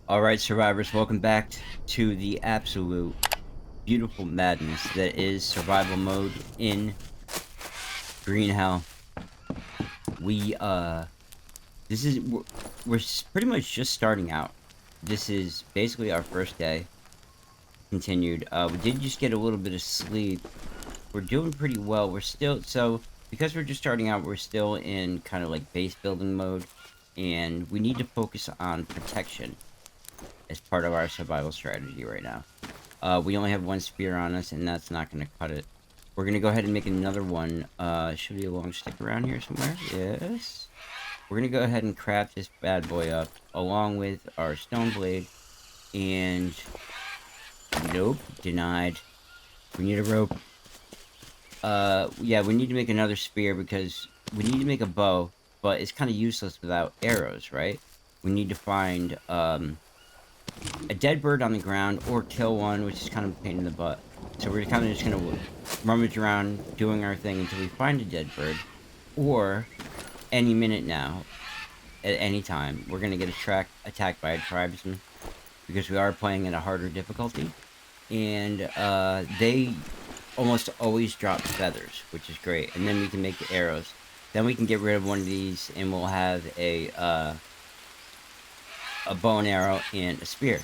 Alright, survivors, welcome back to the absolute beautiful madness that is survival mode in Green Hell. This is, we're pretty much just starting out. This is basically our first day. Continued. We did just get a little bit of sleep. We're doing pretty well. We're still, because we're just starting out, we're still in kind of like base building mode. And we need to focus on protection as part of our survival strategy right now. We only have one spear on us, and that's not going to cut it. We're going to go ahead and make another one. Should be a long stick around here somewhere. Yes. We're going to go ahead and craft this bad boy up, along with our stone blade. And... nope. Denied. We need a rope. Yeah, we need to make another spear, because we need to make a bow, but it's kind of useless without arrows, right? We need to find, a dead bird on the ground, or kill one, which is kind of a pain in the butt. So we're kind of just going to rummage around doing our thing until we find a dead bird. Or, any minute now, at any time, we're going to get attacked by a tribesman, because we are playing at a harder difficulty. And they almost always drop feathers, which is great. And then we can make the arrows. Then we can get rid of one of these, and we'll have a bow and arrow and a spear.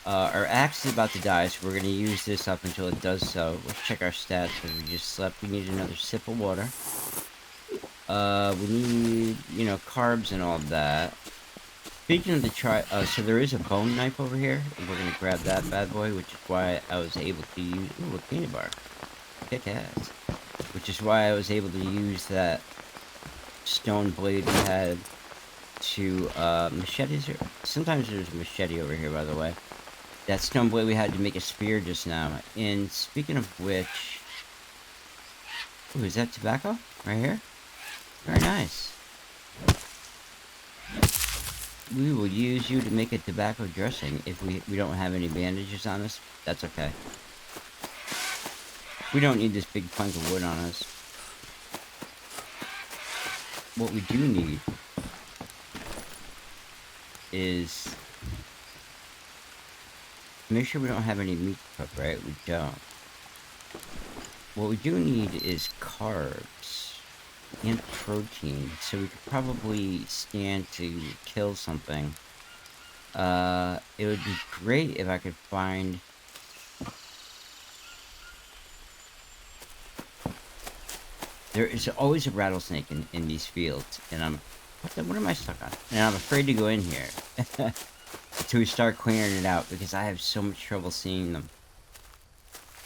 Our axe is about to die, so we're going to use this up until it does so. Let's check our stats, because we just slept. We need another sip of water. We need, you know, carbs and all that. Speaking of the so there is a bone knife over here, and we're going to grab that bad boy, which is why I was able to use... ooh, a peanut bar. Kick ass. Which is why I was able to use that stone blade we had to, machetes. Sometimes there's a machete over here, by the way. That stone blade we had to make a spear just now. And speaking of which... ooh, is that tobacco? Right here? Very nice. We will use you to make a tobacco dressing. If we don't have any bandages on us, that's okay. We don't need this big plank of wood on us. What we do need is... make sure we don't have any meat to cook, right? We don't. What we do need is carbs and protein, so we could probably stand to kill something. It would be great if I could find... there is always a rattlesnake in these fields, and I'm... what am I stuck on? And I'm afraid to go in here until we start clearing it out, because I have so much trouble seeing them.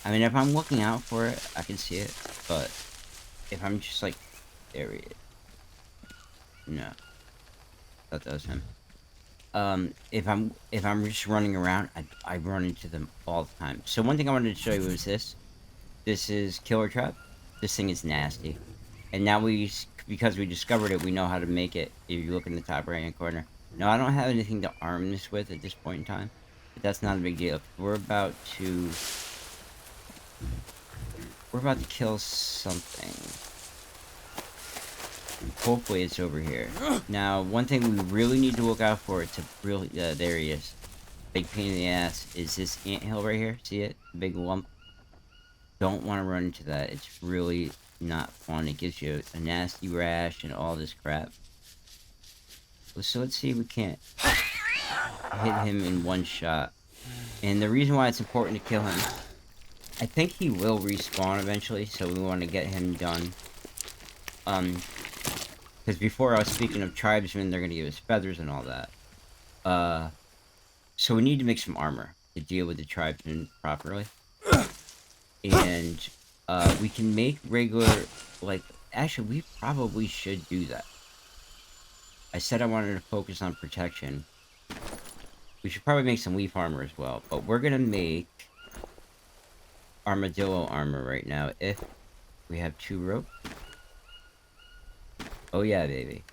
I mean, if I'm looking out for it, I can see it, but if I'm just like... there he is. No. Thought that was him. If I'm just running around, I run into them all the time. So one thing I wanted to show you was this. This is Killer Trap. This thing is nasty. And now because we discovered it, we know how to make it. If you look in the top right hand corner. No, I don't have anything to arm this with at this point in time. But that's not a big deal. We're about to kill something. Hopefully it's over here. Now, one thing we really need to look out for, it's a really, there he is. Big pain in the ass, is this anthill right here. See it? Big lump. Don't want to run into that. It's really not fun. It gives you a nasty rash and all this crap. So let's see if we can't hit him in one shot. And the reason why it's important to kill him, I think he will respawn eventually, so we want to get him done. Because before I was speaking of tribesmen, they're going to give us feathers and all that. So we need to make some armor to deal with the tribesmen properly. And, we can make regular, like, actually, we probably should do that. I said I wanted to focus on protection. We should probably make some leaf armor as well. But we're going to make Armadillo Armor right now, if we have 2 rope. Oh yeah, baby.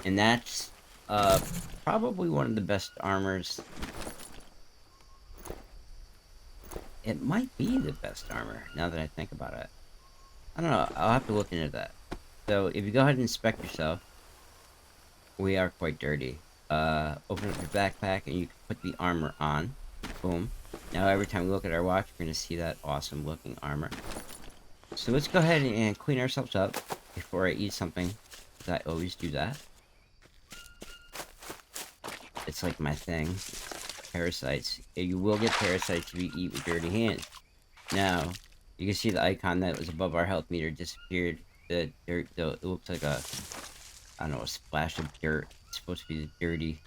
And that's, probably one of the best armors. It might be the best armor, now that I think about it. I don't know, I'll have to look into that. So, if you go ahead and inspect yourself, we are quite dirty. open up your backpack and you can put the armor on. Boom. Now every time we look at our watch, we're going to see that awesome looking armor. So let's go ahead and clean ourselves up before I eat something. I always do that. It's like my thing. Parasites. You will get parasites if you eat with dirty hands. Now, you can see the icon that was above our health meter disappeared. The dirt, it looks like a, I don't know, a splash of dirt. It's supposed to be the dirty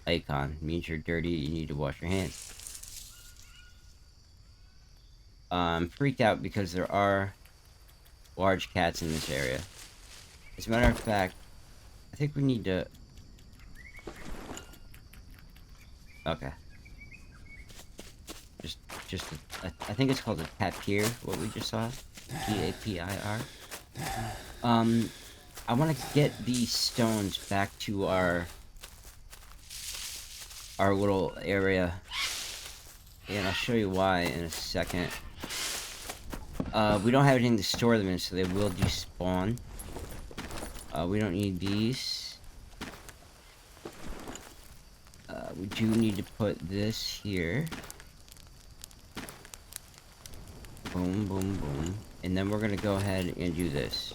icon. It means you're dirty, you need to wash your hands. I'm freaked out because there are large cats in this area. As a matter of fact, I think we need to... Okay. I think it's called a tapir, what we just saw. T-A-P-I-R. I want to get these stones back to our little area. And I'll show you why in a second. We don't have anything to store them in, so they will despawn. We don't need these. We do need to put this here. Boom, boom, boom. And then we're going to go ahead and do this.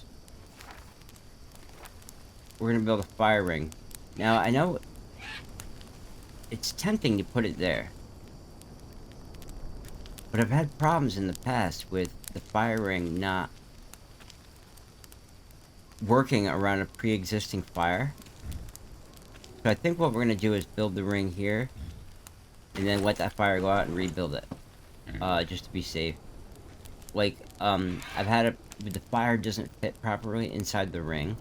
We're going to build a fire ring. Now, I know it's tempting to put it there. But I've had problems in the past with the fire ring not working around a pre-existing fire. So I think what we're going to do is build the ring here. And then let that fire go out and rebuild it. Just to be safe. Like, I've had the fire doesn't fit properly inside the ring,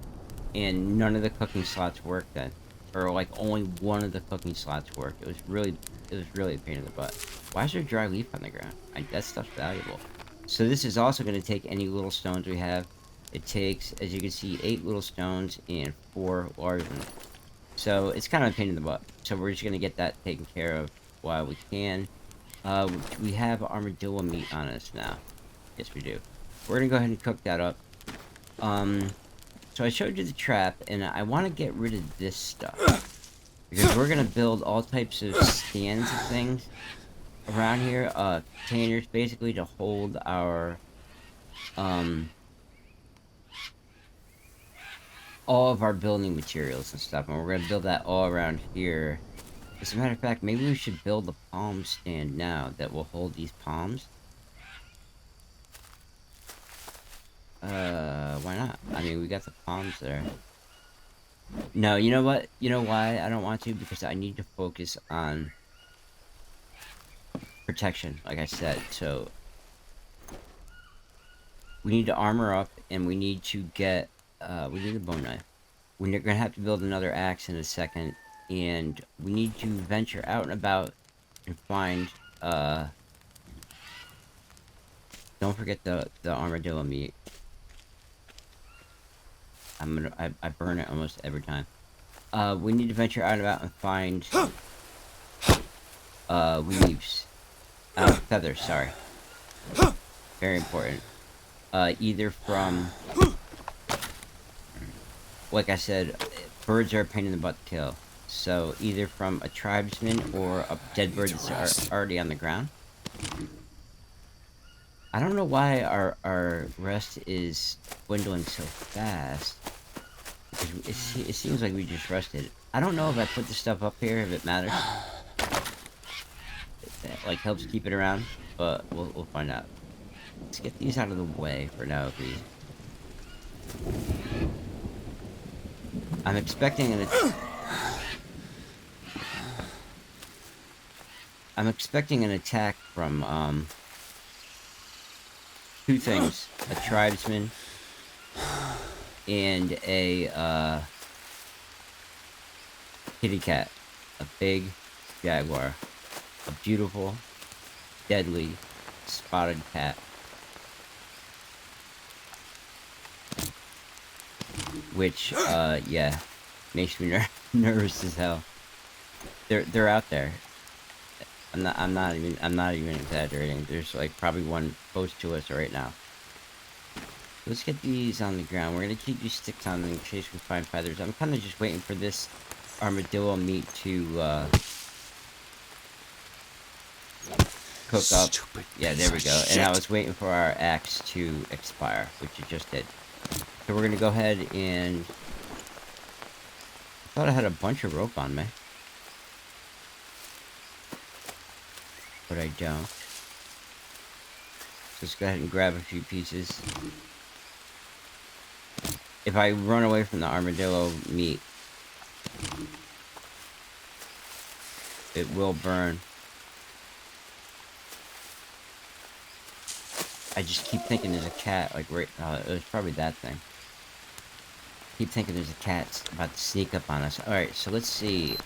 and none of the cooking slots work then, or like only one of the cooking slots worked. It was really a pain in the butt. Why is there dry leaf on the ground? That stuff's valuable. So this is also going to take any little stones we have. It takes, as you can see, 8 little stones and 4 large ones. So it's kind of a pain in the butt. So we're just going to get that taken care of while we can. We have armadillo meat on us now. Yes, we do. We're gonna go ahead and cook that up. So I showed you the trap, and I want to get rid of this stuff. Because we're gonna build all types of stands and things around here. Containers, basically, to hold our, all of our building materials and stuff. And we're gonna build that all around here. As a matter of fact, maybe we should build a palm stand now that will hold these palms. Why not? I mean, we got the palms there. No, you know what? You know why I don't want to? Because I need to focus on protection, like I said. So, we need to armor up, and we need to get, we need a bone knife. We're gonna have to build another axe in a second, and we need to venture out and about and find, don't forget the armadillo meat. I burn it almost every time. We need to venture out and about and find leaves. Feathers, sorry. Very important. Either from, like I said, birds are a pain in the butt to kill. So either from a tribesman or a dead bird that's already on the ground. I don't know why our rest is dwindling so fast. It seems like we just rested. I don't know if I put the stuff up here, if it matters. It like helps keep it around, but we'll find out. Let's get these out of the way for now, please. I'm expecting an attack from two things: a tribesman and a kitty cat, a big jaguar, a beautiful, deadly, spotted cat, which yeah, makes me nervous as hell. They're out there. I'm not even exaggerating. There's like probably one close to us right now. Let's get these on the ground. We're gonna keep these sticks on in case we find feathers. I'm kind of just waiting for this armadillo meat to cook up. Yeah, there we go. And I was waiting for our axe to expire, which it just did. So we're gonna go ahead and... I thought I had a bunch of rope on me. But I don't. So let's go ahead and grab a few pieces. If I run away from the armadillo meat, it will burn. I just keep thinking there's a cat, like, right... it was probably that thing. Keep thinking there's a cat about to sneak up on us. Alright, so let's see.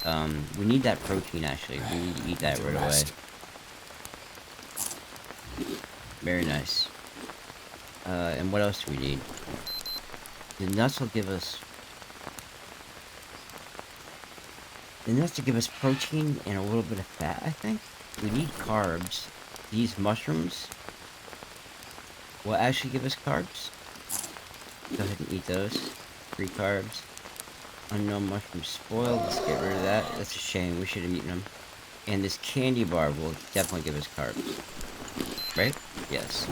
We need that protein, actually. We need to eat that right away. Very nice. And what else do we need? The nuts will give us... The nuts will give us protein and a little bit of fat, I think. We need carbs. These mushrooms will actually give us carbs. Go ahead and eat those. 3 carbs. Unknown mushrooms spoiled. Let's get rid of that. That's a shame. We should have eaten them. And this candy bar will definitely give us carbs. Right? Yes.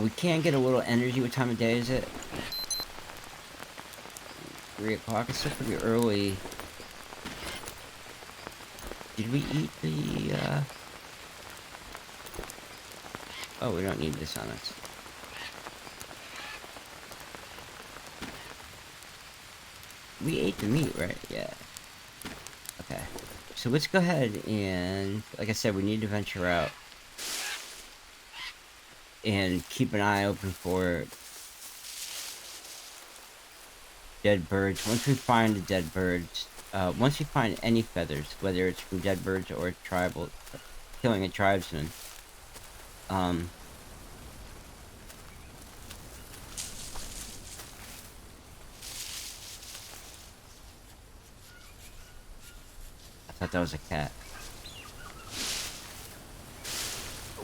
We can get a little energy. What time of day is it? 3 o'clock. It's still pretty early. Did we eat the, Oh, we don't need this on us. We ate the meat, right? Yeah. Okay. So let's go ahead and, like I said, we need to venture out. And keep an eye open for dead birds. Once we find the dead birds, once we find any feathers, whether it's from dead birds or tribal, killing a tribesman, I thought that was a cat.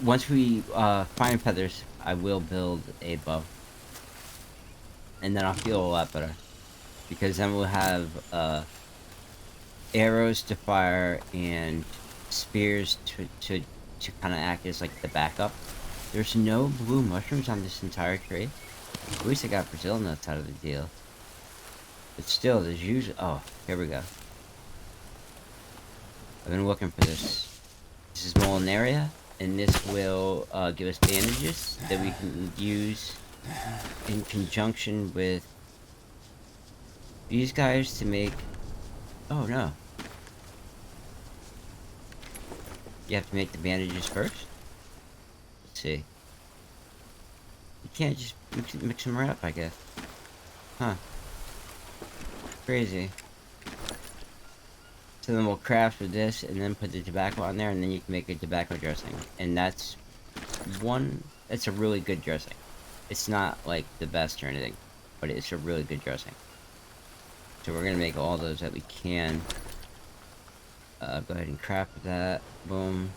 Once we find feathers, I will build a bow. And then I'll feel a lot better. Because then we'll have arrows to fire and spears to kind of act as like the backup. There's no blue mushrooms on this entire tree. At least I got Brazil nuts out of the deal. But still, there's usually... Oh, here we go. I've been looking for this. This is Molinaria, and this will give us bandages that we can use in conjunction with these guys to make... Oh, no. You have to make the bandages first? Let's see. You can't just mix them right up, I guess. Huh. Crazy. So then we'll craft with this, and then put the tobacco on there, and then you can make a tobacco dressing. And that's a really good dressing. It's not, like, the best or anything, but it's a really good dressing. So we're gonna make all those that we can. Go ahead and craft that. Boom.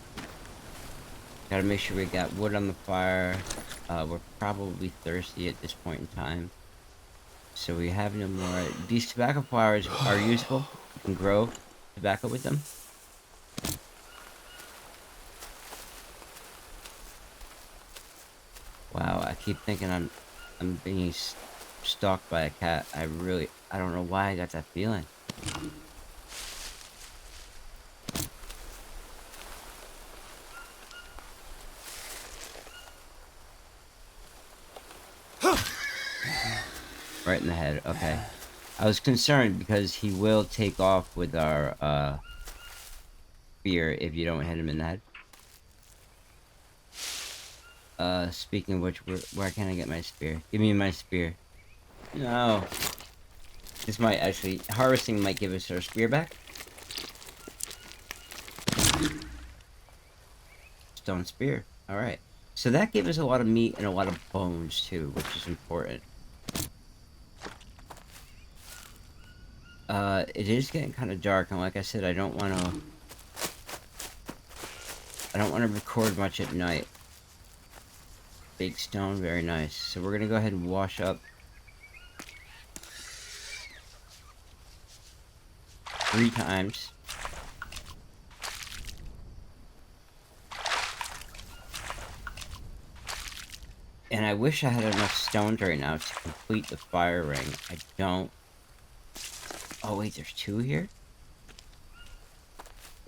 Gotta make sure we got wood on the fire. We're probably thirsty at this point in time. So we have no more. These tobacco flowers are useful. You can grow tobacco with them. Wow, I keep thinking I'm being stalked by a cat. I don't know why I got that feeling. Right in the head, okay. I was concerned because he will take off with our spear if you don't hit him in the head. Speaking of which, where can I get my spear? Give me my spear. No. This might actually... Harvesting might give us our spear back. Stone spear. Alright. So that gave us a lot of meat and a lot of bones, too, which is important. It is getting kind of dark, and like I said, I don't want to record much at night. Big stone, very nice. So we're gonna go ahead and wash up 3 times. And I wish I had enough stones right now to complete the fire ring. I don't. Oh wait, there's 2 here?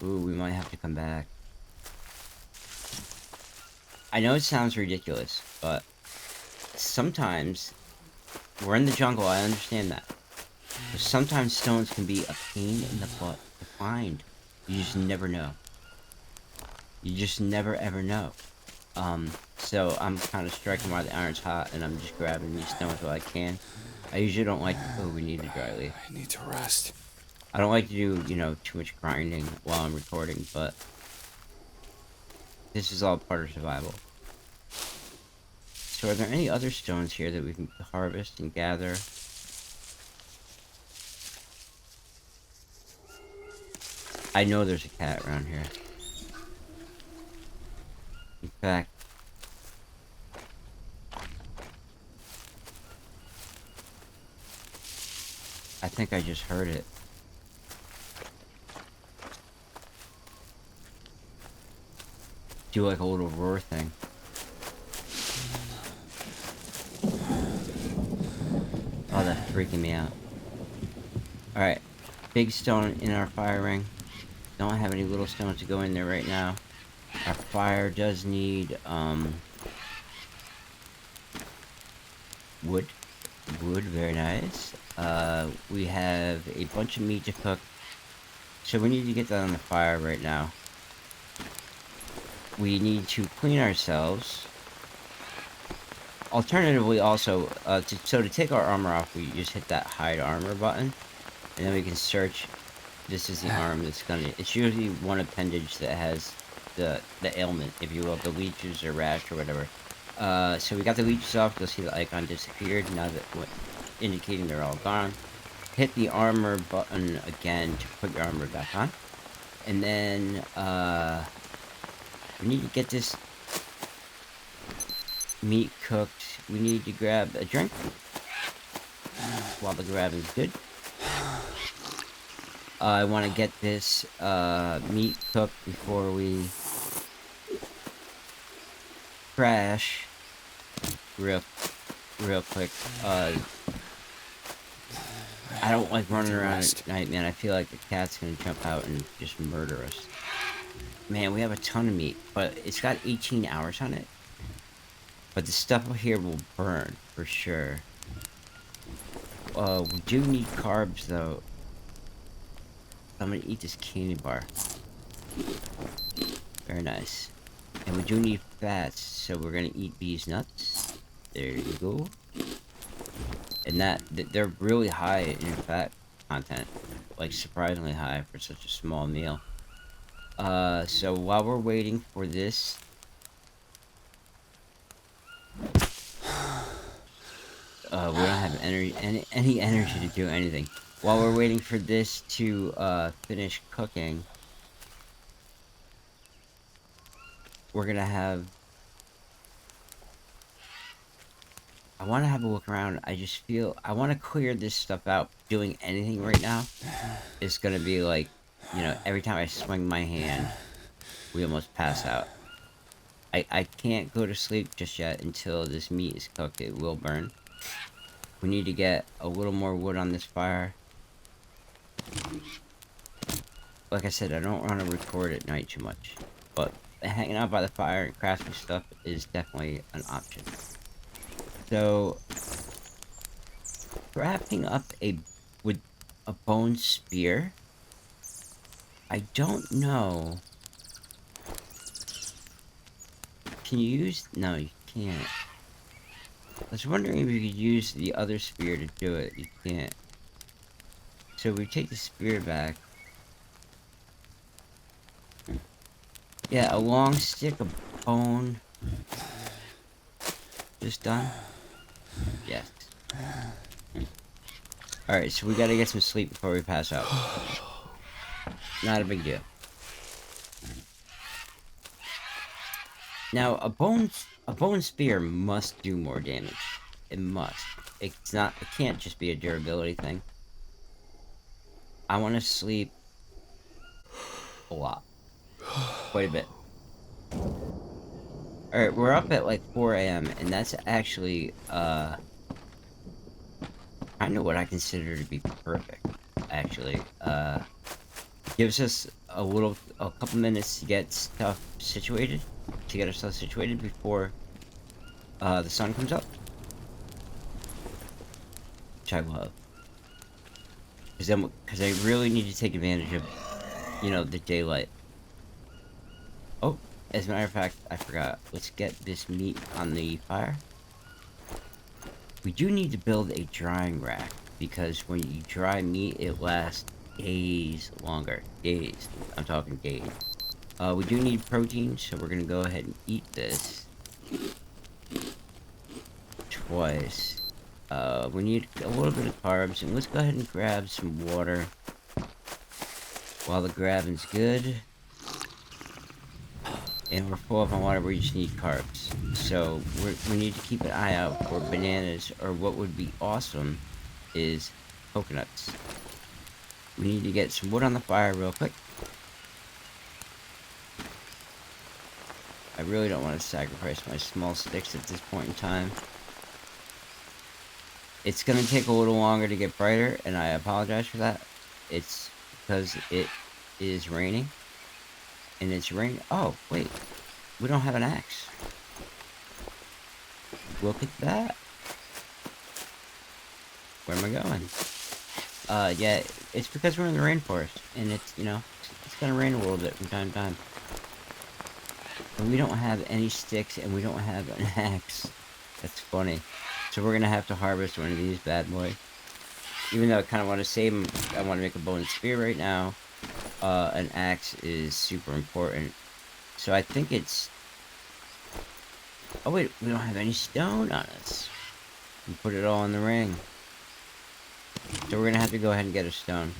Ooh, we might have to come back. I know it sounds ridiculous, but sometimes we're in the jungle, I understand that. But sometimes stones can be a pain in the butt to find. You just never know. You just never ever know. So I'm kind of striking while the iron's hot, and I'm just grabbing these stones while I can. I usually don't like. Oh, we need a dry leaf. I need to rest. I don't like to do, too much grinding while I'm recording, but this is all part of survival. So are there any other stones here that we can harvest and gather? I know there's a cat around here. In fact, I think I just heard it. Do like a little roar thing. Oh, that's freaking me out. Alright. Big stone in our fire ring. Don't have any little stones to go in there right now. Our fire does need, wood. Wood, very nice. We have a bunch of meat to cook. So we need to get that on the fire right now. We need to clean ourselves. Alternatively, also, to take our armor off, we just hit that hide armor button. And then we can search. This is the arm that's gonna... It's usually one appendage that has the ailment, if you will, the leeches or rash or whatever. So we got the leeches off. You'll see the icon disappeared now that indicating they're all gone. Hit the armor button again to put your armor back on. And then, we need to get this meat cooked. We need to grab a drink while the grabbing's good. I want to get this meat cooked before we crash real quick. I don't like running around at night, man. I feel like the cat's gonna jump out and just murder us. Man, we have a ton of meat, but it's got 18 hours on it. But the stuff here will burn, for sure. We do need carbs, though. I'm gonna eat this candy bar. Very nice. And we do need fats, so we're gonna eat these nuts. There you go. And they're really high in fat content. Like, surprisingly high for such a small meal. So while we're waiting for this... we don't have any energy to do anything. While we're waiting for this to finish cooking, we're gonna have... I want to have a look around. I just feel... I want to clear this stuff out. Doing anything right now is gonna be like, every time I swing my hand, we almost pass out. I can't go to sleep just yet until this meat is cooked. It will burn. We need to get a little more wood on this fire. Like I said, I don't want to record at night too much, but hanging out by the fire and crafting stuff is definitely an option. So, crafting up with a bone spear, I don't know. Can you use... No, you can't. I was wondering if you could use the other spear to do it. You can't. So we take the spear back. Yeah, a long stick of bone. Just done? Yes. Alright, so we gotta get some sleep before we pass out. Not a big deal. Now, a bone A bow and spear must do more damage. It must. It's not. It can't just be a durability thing. I want to sleep a lot, quite a bit. All right, we're up at like 4 a.m. and that's actually kind of what I consider to be perfect. Actually, gives us a couple minutes to get stuff situated, to get ourselves situated before the sun comes up, which I love. Because I really need to take advantage of, the daylight. Oh, as a matter of fact, I forgot. Let's get this meat on the fire. We do need to build a drying rack, because when you dry meat, it lasts days longer. Days. I'm talking days. We do need protein, so we're gonna go ahead and eat this twice. We need a little bit of carbs, and let's go ahead and grab some water while the grabbing's good. And we're full up on water, we just need carbs. So we need to keep an eye out for bananas, or what would be awesome is coconuts. We need to get some wood on the fire real quick. I really don't want to sacrifice my small sticks at this point in time. It's going to take a little longer to get brighter, and I apologize for that. It's because it is raining. And it's raining. Oh, wait. We don't have an axe. Look at that. Where am I going? Yeah, it's because we're in the rainforest. And it's, it's going to rain a little bit from time to time. And we don't have any sticks, and we don't have an axe. That's funny. So we're going to have to harvest one of these bad boys. Even though I kind of want to save them, I want to make a bow and spear right now. An axe is super important. So I think it's... Oh wait, we don't have any stone on us. We put it all in the ring. So we're gonna have to go ahead and get a stone.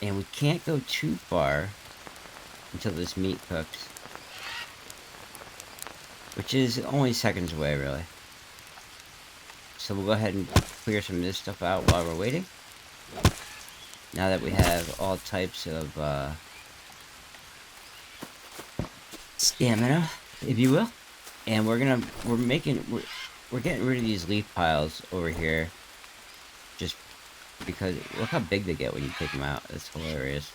And we can't go too far until this meat cooks. Which is only seconds away, really. So we'll go ahead and clear some of this stuff out while we're waiting. Now that we have all types of stamina, if you will, and we're getting rid of these leaf piles over here, just because look how big they get when you take them out. That's hilarious.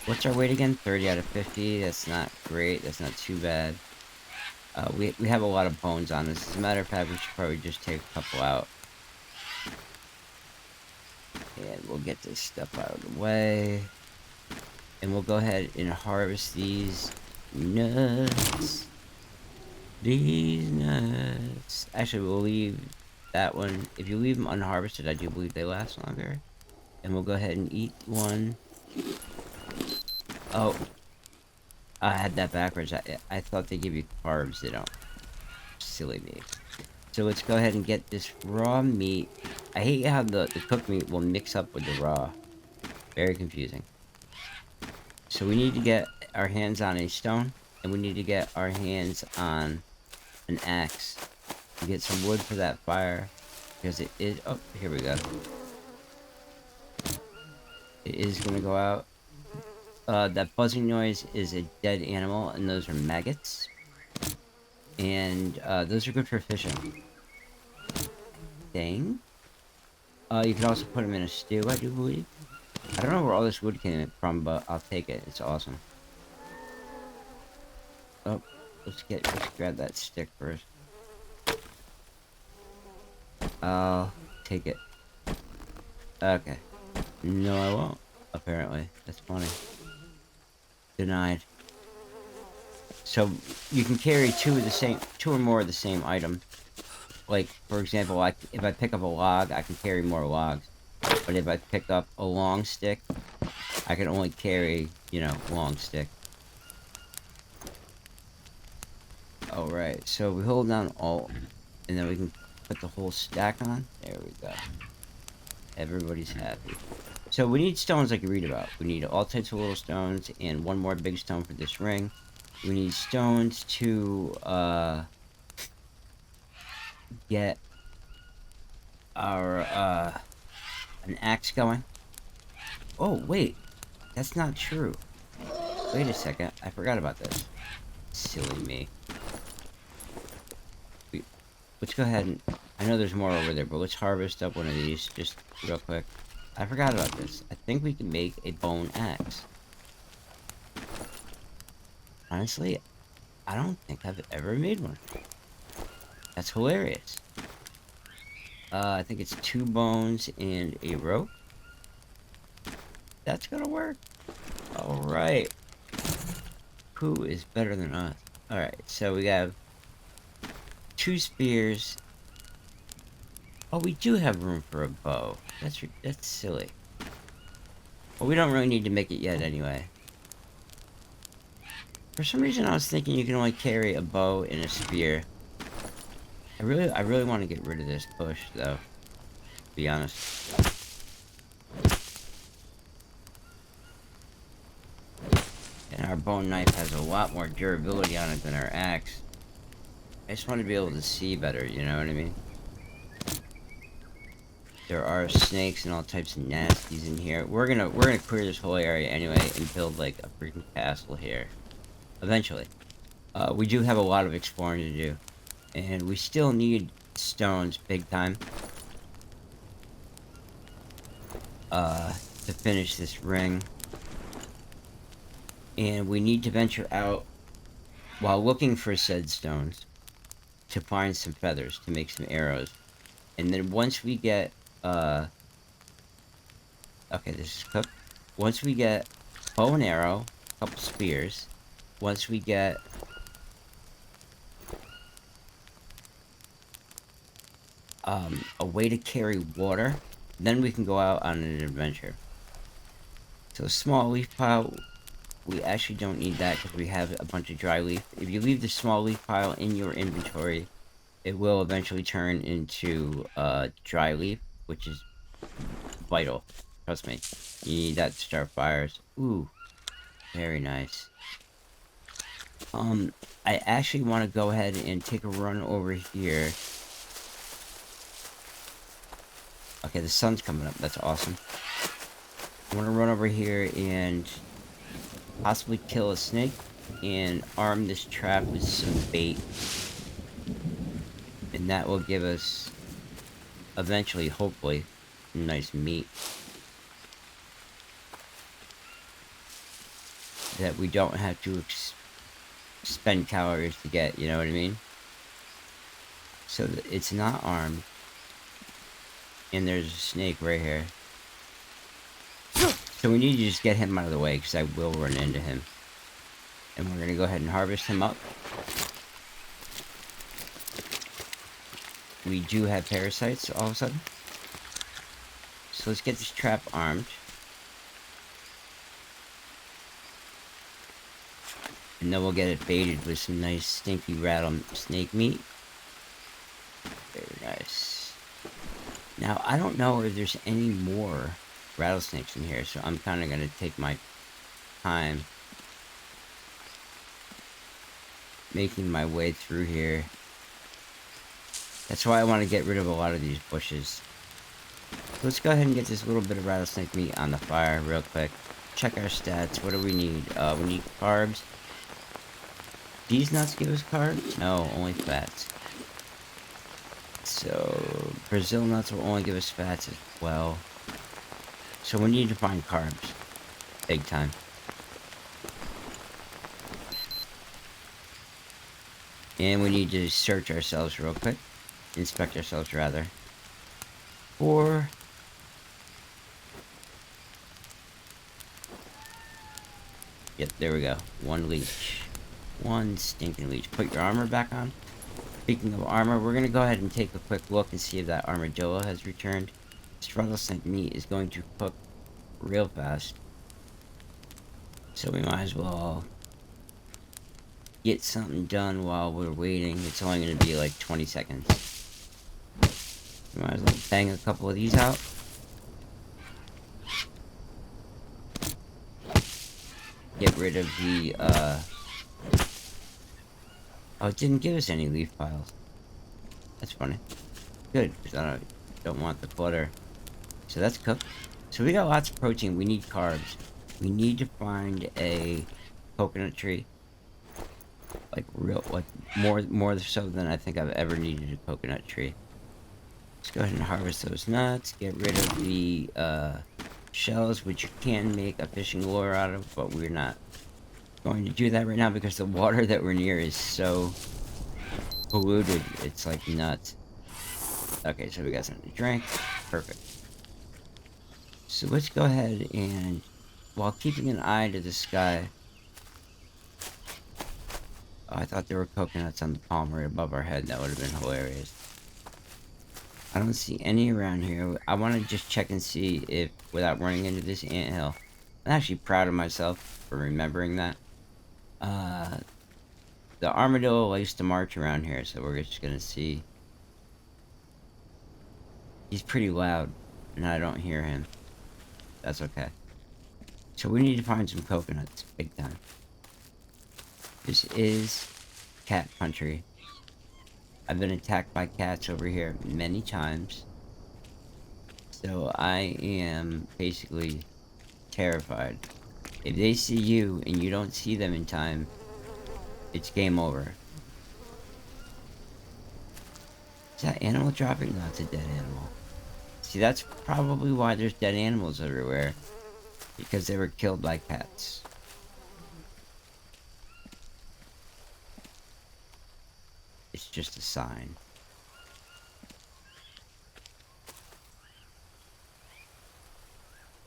What's our weight again? 30 out of 50. That's not great. That's not too bad. We have a lot of bones on this. As a matter of fact, we should probably just take a couple out. And we'll get this stuff out of the way. And we'll go ahead and harvest these nuts. These nuts. Actually, we'll leave that one. If you leave them unharvested, I do believe they last longer. And we'll go ahead and eat one. Oh. I had that backwards. I thought they give you carbs. They don't. Silly me. So let's go ahead and get this raw meat. I hate how the cooked meat will mix up with the raw. Very confusing. So we need to get our hands on a stone. And we need to get our hands on an axe. To get some wood for that fire. Because it is... Oh, here we go. It is going to go out. That buzzing noise is a dead animal. And those are maggots. And those are good for fishing. Dang. You can also put them in a stew, I do believe. I don't know where all this wood came from, but I'll take it. It's awesome. Oh, let's grab that stick first. I'll take it. Okay. No, I won't. Apparently. That's funny. Denied. So, you can carry two or more of the same item. Like, for example, if I pick up a log, I can carry more logs. But if I pick up a long stick, I can only carry, long stick. Alright, so we hold down Alt, and then we can put the whole stack on. There we go. Everybody's happy. So we need stones like you read about. We need all types of little stones, and one more big stone for this ring. We need stones to get our an axe going. Oh wait, that's not true. Wait a second, I forgot about this. Silly me. Let's go ahead and... I know there's more over there, but let's harvest up one of these just real quick. I forgot about this. I think we can make a bone axe. Honestly, I don't think I've ever made one. That's hilarious. I think it's 2 bones and a rope. That's gonna work. Alright. Who is better than us? Alright, so we have 2 spears. Oh, we do have room for a bow. That's silly. Well, we don't really need to make it yet anyway. For some reason, I was thinking you can only carry a bow and a spear. I really want to get rid of this bush, though. To be honest. And our bone knife has a lot more durability on it than our axe. I just want to be able to see better, you know what I mean? There are snakes and all types of nasties in here. We're gonna clear this whole area anyway and build like a freaking castle here. Eventually. We do have a lot of exploring to do. And we still need stones big time. To finish this ring. And we need to venture out while looking for said stones to find some feathers to make some arrows. And then once we get okay, this is cooked. Once we get bow and arrow, a couple spears, once we get a way to carry water, then we can go out on an adventure. So a small leaf pile, we actually don't need that because we have a bunch of dry leaf. If you leave the small leaf pile in your inventory, it will eventually turn into dry leaf, which is vital. Trust me. You need that to start fires. Ooh. Very nice. I actually want to go ahead and take a run over here. Okay, the sun's coming up. That's awesome. I want to run over here and possibly kill a snake and arm this trap with some bait. And that will give us, eventually, hopefully, some nice meat. That we don't have to spend calories to get, you know what I mean? So it's not armed. And there's a snake right here. So we need to just get him out of the way, because I will run into him. And we're going to go ahead and harvest him up. We do have parasites all of a sudden. So let's get this trap armed. And then we'll get it baited with some nice stinky rattlesnake meat. Very nice. Now, I don't know if there's any more rattlesnakes in here, so I'm kind of going to take my time making my way through here. That's why I want to get rid of a lot of these bushes. Let's go ahead and get this little bit of rattlesnake meat on the fire real quick. Check our stats. What do we need? We need carbs. These nuts give us carbs? No, only fats. So, Brazil nuts will only give us fats as well. So we need to find carbs. Big time. And we need to search ourselves real quick. Inspect ourselves, rather. For... Yep, there we go. 1 leech. 1 stinking leech. Put your armor back on. Speaking of armor, we're going to go ahead and take a quick look and see if that armadillo has returned. This rattlesnake meat is going to cook real fast. So we might as well get something done while we're waiting. It's only going to be like 20 seconds. We might as well bang a couple of these out. Get rid of the Oh, it didn't give us any leaf piles. That's funny. Good, because I don't want the clutter. So that's cooked. So we got lots of protein. We need carbs. We need to find a coconut tree. Like more so than I think I've ever needed a coconut tree. Let's go ahead and harvest those nuts. Get rid of the shells, which you can make a fishing lure out of, but we're not going to do that right now because the water that we're near is so polluted. It's like nuts. Okay, so we got something to drink. Perfect. So let's go ahead and, while keeping an eye to the sky. Oh, I thought there were coconuts on the palm right above our head. That would have been hilarious. I don't see any around here. I want to just check and see if, without running into this anthill. I'm actually proud of myself for remembering that. The armadillo likes to march around here, so we're just gonna see. He's pretty loud, and I don't hear him. That's okay. So we need to find some coconuts, big time. This is cat country. I've been attacked by cats over here many times. So I am basically terrified. If they see you and you don't see them in time, it's game over. Is that animal dropping? No, it's a dead animal. See, that's probably why there's dead animals everywhere. Because they were killed by cats. It's just a sign.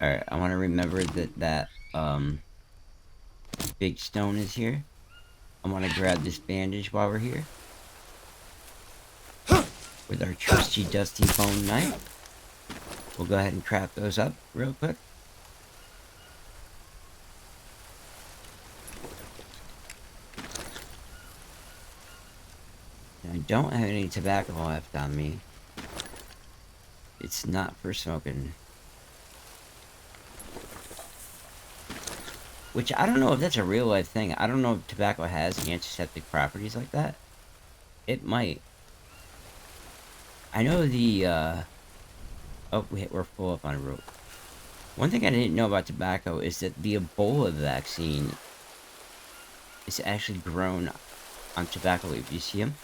Alright, I want to remember that big stone is here. I want to grab this bandage while we're here. With our trusty dusty bone knife. We'll go ahead and craft those up real quick. I don't have any tobacco left on me. It's not for smoking. Which, I don't know if that's a real life thing. I don't know if tobacco has antiseptic properties like that. It might. I know the, oh, we're full up on a rope. One thing I didn't know about tobacco is that the Ebola vaccine is actually grown on tobacco leaf. You see him?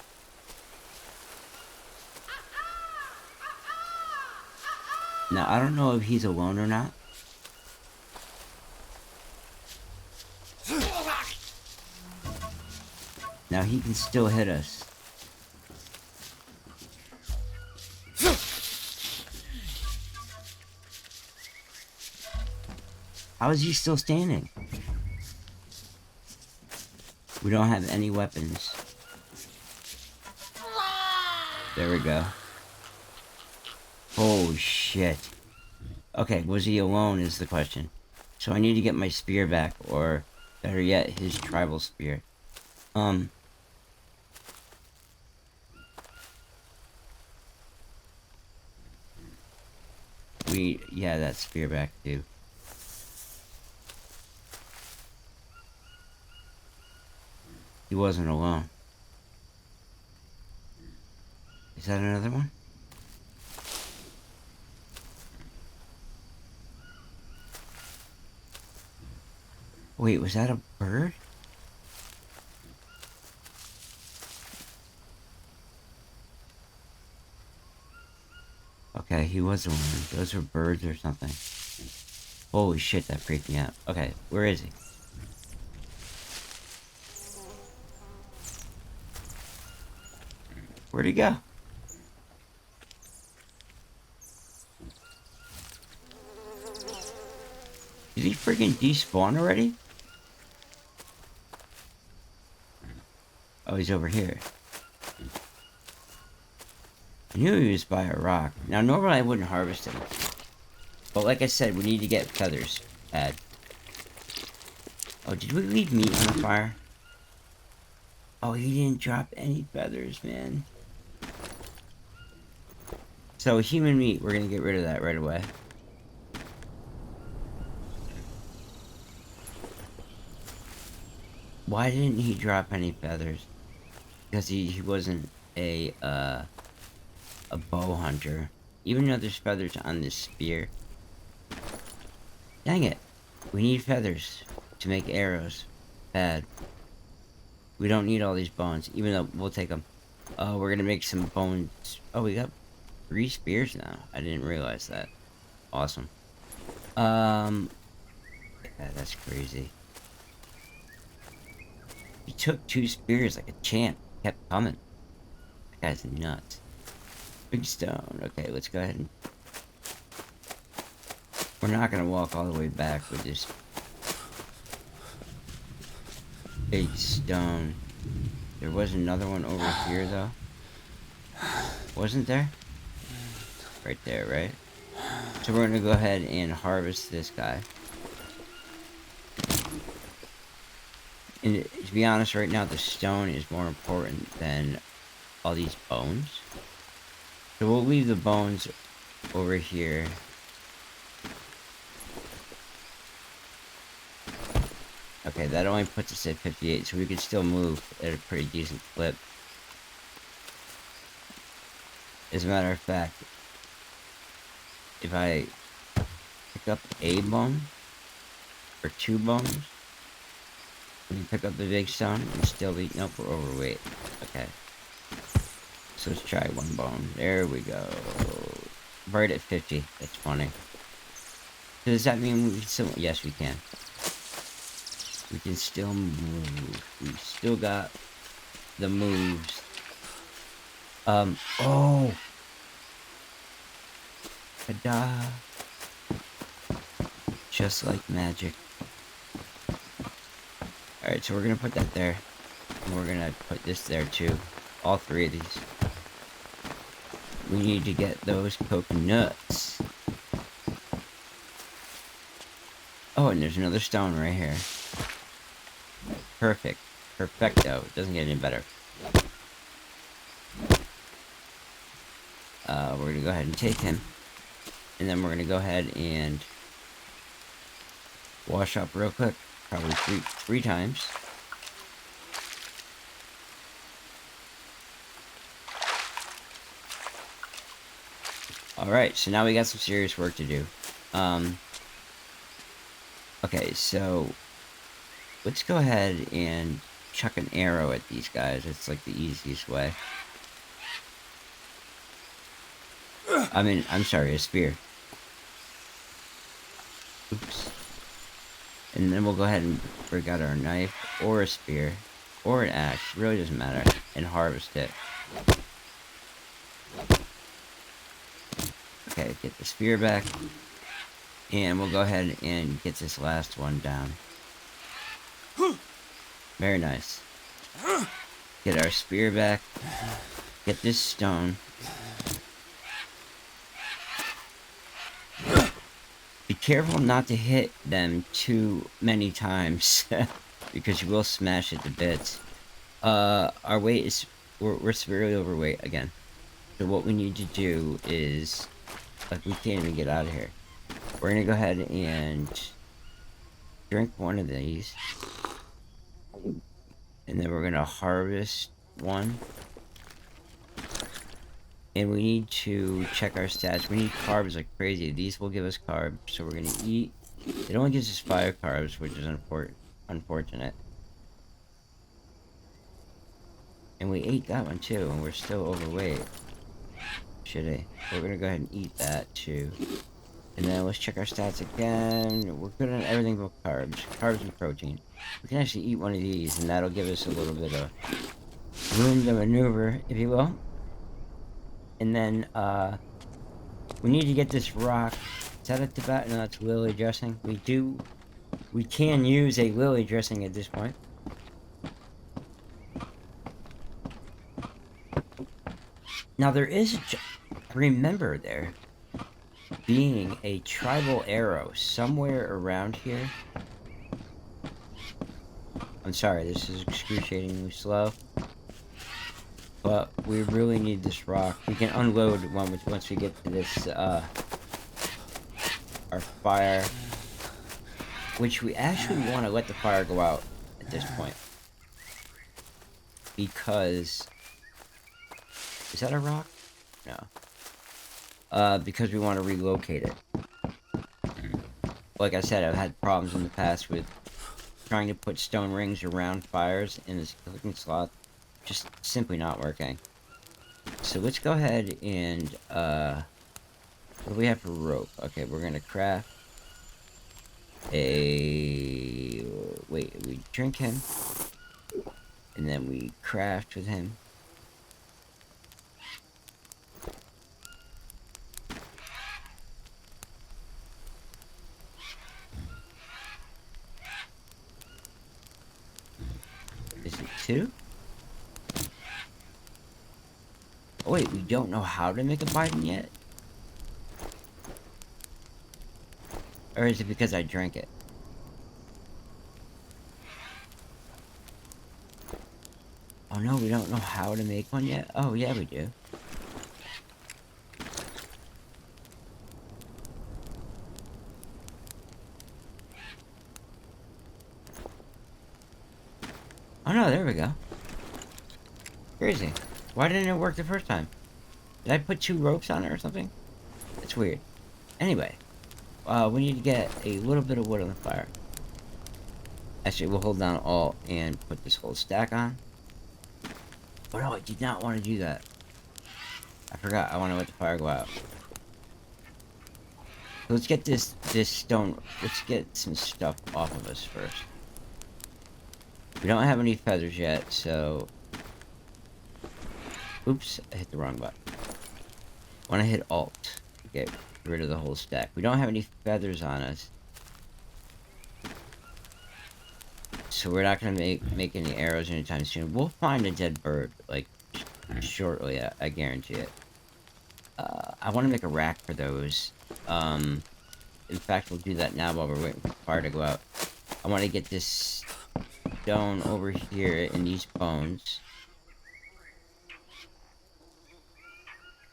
Now, I don't know if he's alone or not. Now, he can still hit us. How is he still standing? We don't have any weapons. There we go. Oh, shit. Okay, was he alone is the question. So I need to get my spear back, or better yet, his tribal spear. Yeah, that spear back too. He wasn't alone. Is that another one? Wait, was that a bird? Okay, he was one. Those were birds or something. Holy shit, that freaked me out. Okay, where is he? Where'd he go? Did he freaking despawn already? Oh, he's over here. I knew he was by a rock. Now, normally I wouldn't harvest him. But like I said, we need to get feathers. Add. Oh, did we leave meat on the fire? Oh, he didn't drop any feathers, man. So, human meat, we're gonna get rid of that right away. Why didn't he drop any feathers? because he wasn't a bow hunter. Even though there's feathers on this spear. Dang it. We need feathers to make arrows. Bad. We don't need all these bones, even though we'll take them. We're gonna make some bones. Oh, we got 3 spears now. I didn't realize that. Awesome. Yeah, that's crazy. He took 2 spears like a champ. Kept coming. That guy's nuts. Big stone. Okay, let's go ahead and... We're not gonna walk all the way back with this big stone. There was another one over here, though. Wasn't there? Right there, right? So we're gonna go ahead and harvest this guy. And to be honest, right now, the stone is more important than all these bones. So we'll leave the bones over here. Okay, that only puts us at 58, so we can still move at a pretty decent clip. As a matter of fact, if I pick up a bone, or 2 bones, we can pick up the big stone and still be... Nope, we're overweight. Okay. So let's try 1 bone. There we go. Right at 50. That's funny. So does that mean we can still... Yes, we can. We can still move. We still got the moves. Oh! Ta-da! Just like magic. Alright, so we're gonna put that there. And we're gonna put this there too. All 3 of these. We need to get those coconuts. Oh, and there's another stone right here. Perfect. Perfecto. It doesn't get any better. We're gonna go ahead and take him. And then we're gonna go ahead and wash up real quick. Probably three times. Alright, so now we got some serious work to do. Okay, so let's go ahead and chuck an arrow at these guys. It's like the easiest way. I mean, I'm sorry, a spear. Oops. And then we'll go ahead and break out our knife, or a spear, or an axe, really doesn't matter, and harvest it. Okay, get the spear back, and we'll go ahead and get this last one down. Very nice. Get our spear back, get this stone. Be careful not to hit them too many times, because you will smash it to bits. Our weight is... We're severely overweight again. So what we need to do is... Like, we can't even get out of here. We're gonna go ahead and... drink one of these. And then we're gonna harvest one. And we need to check our stats. We need carbs like crazy. These will give us carbs. So we're going to eat. It only gives us 5 carbs, which is unfortunate. And we ate that one too, and we're still overweight. Shitty. We're going to go ahead and eat that too. And then let's check our stats again. We're good on everything but carbs. Carbs and protein. We can actually eat one of these, and that'll give us a little bit of room to maneuver, if you will. And then, we need to get this rock. Is that a Tibetan? No, that's lily dressing. We can use a lily dressing at this point. Now, there is remember there being a tribal arrow somewhere around here. I'm sorry, this is excruciatingly slow. But we really need this rock. We can unload one once we get to this, our fire. Which we actually want to let the fire go out at this point. because... Is that a rock? No. Because we want to relocate it. Like I said, I've had problems in the past with trying to put stone rings around fires in this cooking slot. Just simply not working. So let's go ahead and, what do we have for rope? Okay, we're gonna craft a... Wait, we drink him. And then we craft with him. Is it 2? Oh wait, we don't know how to make a bidon yet? Or is it because I drank it? Oh no, we don't know how to make one yet? Oh yeah, we do. Oh no, there we go. Crazy. Why didn't it work the first time? Did I put 2 ropes on it or something? It's weird. Anyway, we need to get a little bit of wood on the fire. Actually, we'll hold down Alt and put this whole stack on. Oh no, I did not want to do that. I forgot, I want to let the fire go out. So let's get this stone, let's get some stuff off of us first. We don't have any feathers yet, so... Oops, I hit the wrong button. I want to hit Alt to get rid of the whole stack. We don't have any feathers on us. So we're not going to make any arrows anytime soon. We'll find a dead bird, like, shortly, I guarantee it. I want to make a rack for those. In fact, we'll do that now while we're waiting for the fire to go out. I want to get this stone over here in these bones.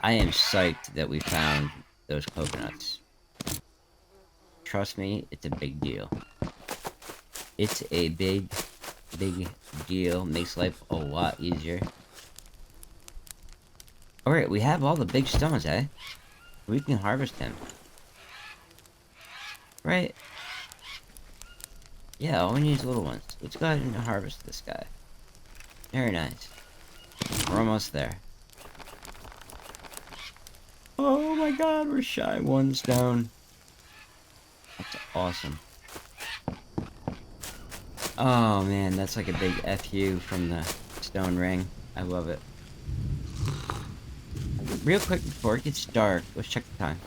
I am psyched that we found those coconuts. Trust me, it's a big deal. It's a big deal. Makes life a lot easier. Alright, we have all the big stones, eh? We can harvest them. Right? Yeah, all we need is little ones. Let's go ahead and harvest this guy. Very nice. We're almost there. Oh my god, we're shy 1 stone. That's awesome. Oh man, that's like a big FU from the stone ring. I love it. Real quick before it gets dark, let's check the time.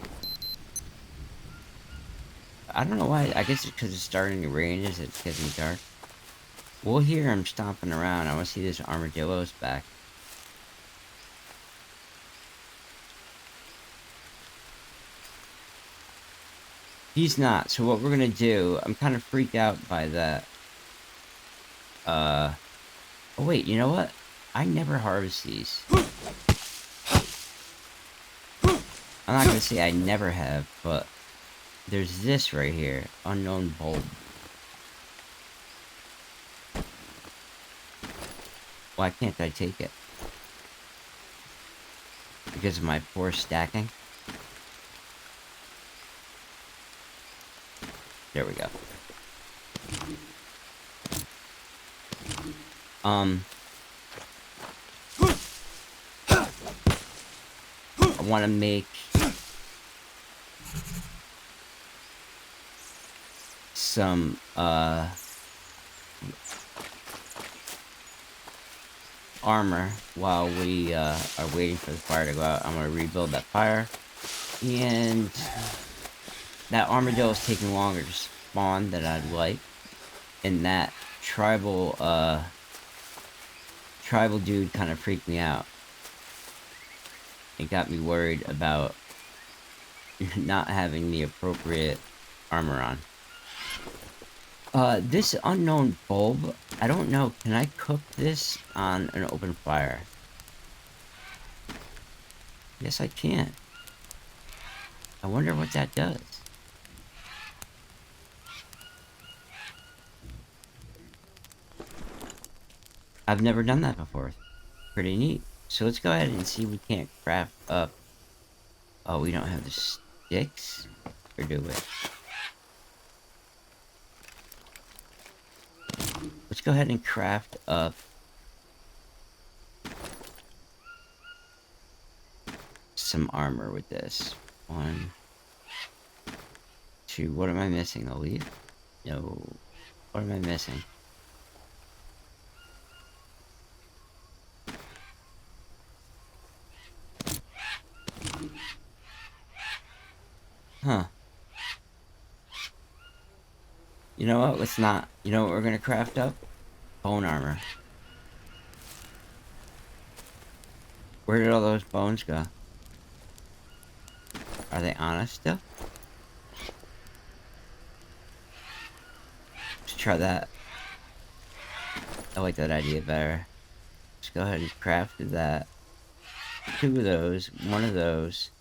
I don't know why, I guess it's because it's starting to rain as it's getting dark. We'll hear him stomping around. I want to see this armadillo's back. He's not, so what we're gonna do, I'm kind of freaked out by that. Oh wait, you know what? I never harvest these. I'm not gonna say I never have, but there's this right here, unknown bulb. Why can't I take it? Because of my poor stacking? There we go. I want to make some, armor while we, are waiting for the fire to go out. I'm gonna rebuild that fire. And that armadillo is taking longer to spawn than I'd like. And that tribal dude kind of freaked me out. It got me worried about not having the appropriate armor on. This unknown bulb, I don't know, can I cook this on an open fire? Yes, I can. I wonder what that does. I've never done that before. Pretty neat. So let's go ahead and see if we can't craft up. Oh, we don't have the sticks? Or do we? Let's go ahead and craft up some armor with this. 1, 2. What am I missing? A leaf? No. What am I missing? Huh. You know what? Let's not. You know what we're gonna craft up? Bone armor. Where did all those bones go? Are they on us still? Let's try that. I like that idea better. Let's go ahead and craft that. 2 of those. 1 of those.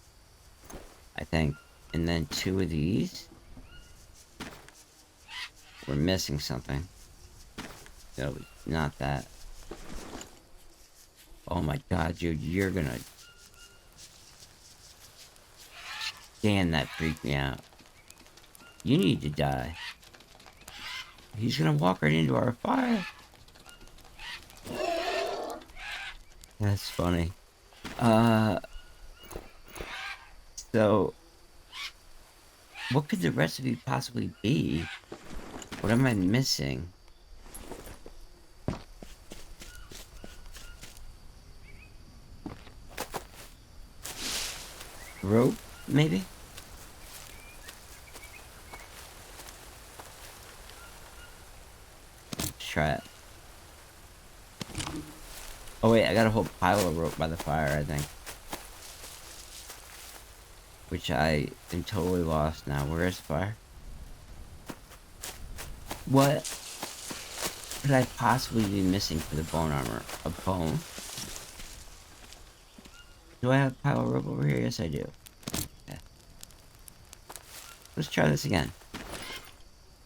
I think. And then 2 of these. We're missing something. No, not that. Oh my god, dude, you're gonna... Damn, that freaked me out. You need to die. He's gonna walk right into our fire. That's funny. So... What could the recipe possibly be? What am I missing? Rope, maybe? Let's try it. Oh wait, I got a whole pile of rope by the fire, I think. Which I am totally lost now. Where is the fire? What could I possibly be missing for the bone armor? A bone? Do I have a pile of rope over here? Yes, I do. Okay. Let's try this again.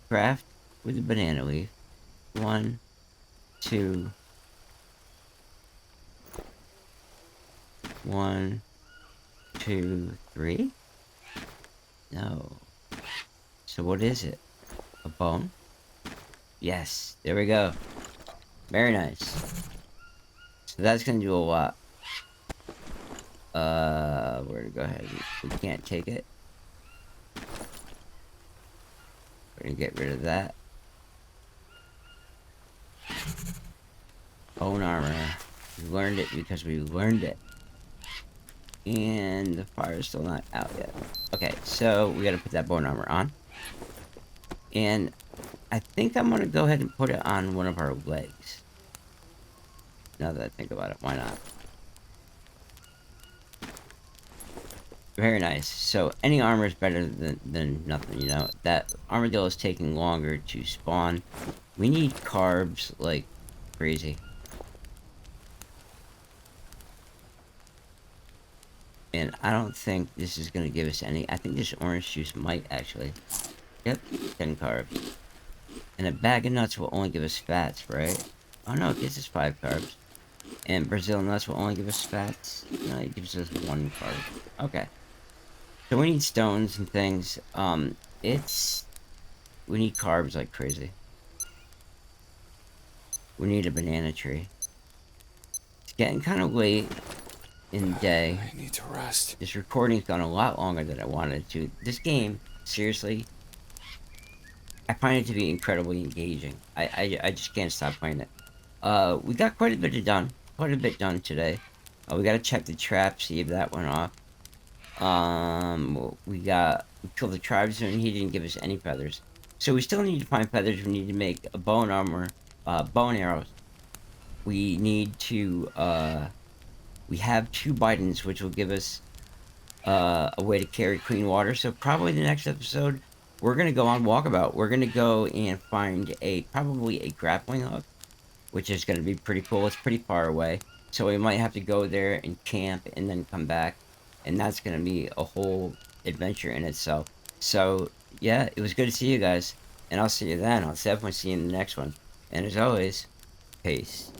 Craft with a banana leaf. 1, 2. 1, 2, 3? No. So what is it? A bone? Yes, there we go. Very nice. So that's gonna do a lot. Where to go ahead? We can't take it. We're gonna get rid of that. Bone armor. We learned it because we learned it. And the fire's still not out yet. Okay, so we gotta put that bone armor on. And I think I'm gonna go ahead and put it on one of our legs. Now that I think about it, why not? Very nice. So any armor is better than nothing, you know? That armadillo is taking longer to spawn. We need carbs like crazy. And I don't think this is gonna give us any. I think this orange juice might actually. Yep, 10 carbs. And a bag of nuts will only give us fats, right? Oh no, it gives us 5 carbs. And Brazil nuts will only give us fats. No, it gives us 1 carb. Okay. So we need stones and things. We need carbs like crazy. We need a banana tree. It's getting kind of late in the day. I need to rest. This recording's gone a lot longer than I wanted to. This game, seriously, I find it to be incredibly engaging. I just can't stop playing it. We got quite a bit done today. We gotta check the trap, see if that went off. We killed the tribesman. He didn't give us any feathers, so we still need to find feathers. We need to make a bone armor, bow and arrows. We need to we have 2 bitons, which will give us a way to carry clean water. So probably the next episode, we're gonna go on walkabout. We're gonna go and find probably a grappling hook, which is gonna be pretty cool. It's pretty far away, so we might have to go there and camp and then come back, and that's gonna be a whole adventure in itself. So yeah, it was good to see you guys, and I'll see you then. I'll definitely see you in the next one. And as always, peace.